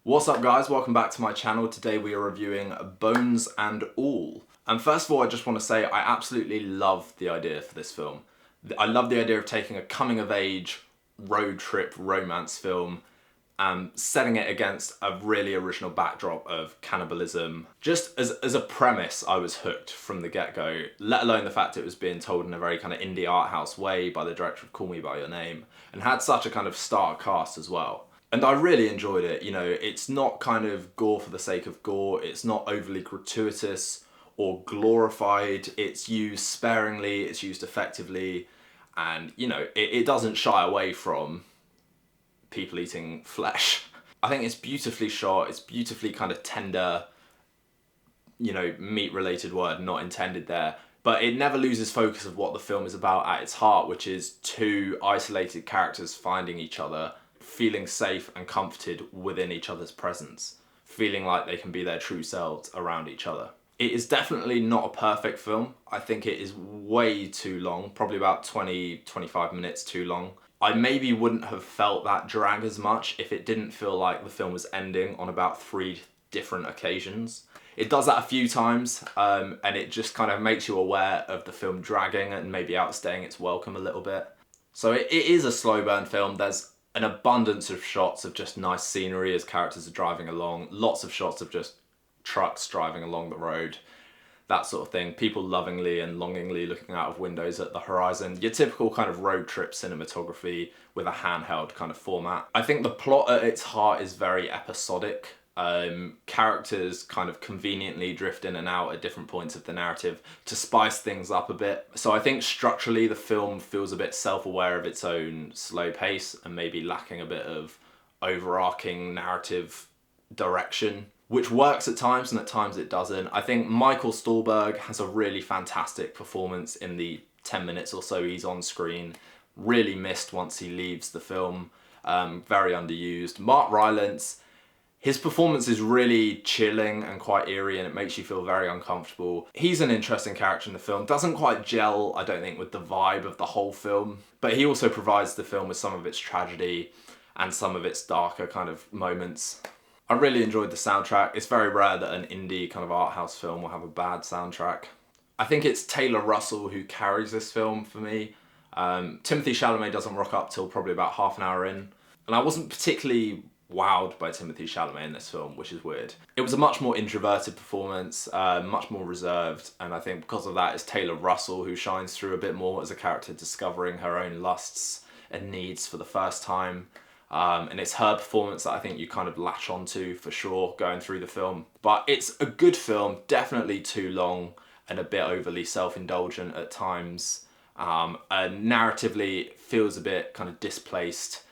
What's up guys, welcome back to my channel. Today we are reviewing Bones and All. And first of all, I just want to say I absolutely love the idea for this film. I love the idea of taking a coming of age road trip romance film and setting it against a really original backdrop of cannibalism. Just as a premise, I was hooked from the get-go, let alone the fact it was being told in a very kind of indie art house way by the director of Call Me By Your Name, and had such a kind of star cast as well. And I really enjoyed it. You know, it's not kind of gore for the sake of gore, it's not overly gratuitous or glorified, it's used sparingly, it's used effectively, and you know, it doesn't shy away from people eating flesh. I think it's beautifully shot, it's beautifully kind of tender, you know, meat related word not intended there, but it never loses focus of what the film is about at its heart, which is two isolated characters finding each other, feeling safe and comforted within each other's presence, feeling like they can be their true selves around each other. It is definitely not a perfect film. I think it is way too long, probably about 20-25 minutes too long. I maybe wouldn't have felt that drag as much if it didn't feel like the film was ending on about 3 different occasions. It does that a few times, and it just kind of makes you aware of the film dragging and maybe outstaying its welcome a little bit. So it is a slow burn film. There's an abundance of shots of just nice scenery as characters are driving along, lots of shots of just trucks driving along the road, that sort of thing, people lovingly and longingly looking out of windows at the horizon, your typical kind of road trip cinematography with a handheld kind of format. I think the plot at its heart is very episodic. Characters kind of conveniently drift in and out at different points of the narrative to spice things up a bit. So I think structurally the film feels a bit self-aware of its own slow pace and maybe lacking a bit of overarching narrative direction, which works at times and at times it doesn't. I think Michael Stuhlbarg has a really fantastic performance in the 10 minutes or so he's on screen. Really missed once he leaves the film. Very underused. Mark Rylance, his performance is really chilling and quite eerie and it makes you feel very uncomfortable. He's an interesting character in the film. Doesn't quite gel, I don't think, with the vibe of the whole film, but he also provides the film with some of its tragedy and some of its darker kind of moments. I really enjoyed the soundtrack. It's very rare that an indie kind of art house film will have a bad soundtrack. I think it's Taylor Russell who carries this film for me. Timothée Chalamet doesn't rock up till probably about half an hour in, and I wasn't particularly wowed by Timothée Chalamet in this film, which is weird. It was a much more introverted performance, much more reserved, and I think because of that it's Taylor Russell who shines through a bit more as a character discovering her own lusts and needs for the first time. And it's her performance that I think you kind of latch onto for sure going through the film. But it's a good film, definitely too long and a bit overly self-indulgent at times. And narratively it feels a bit kind of displaced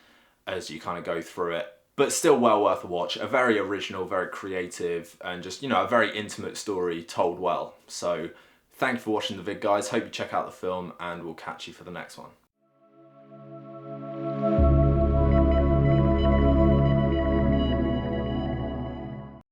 as you kind of go through it. But still well worth a watch. A very original, very creative, and just, you know, a very intimate story told well. So thank you for watching the vid, guys. Hope you check out the film and we'll catch you for the next one.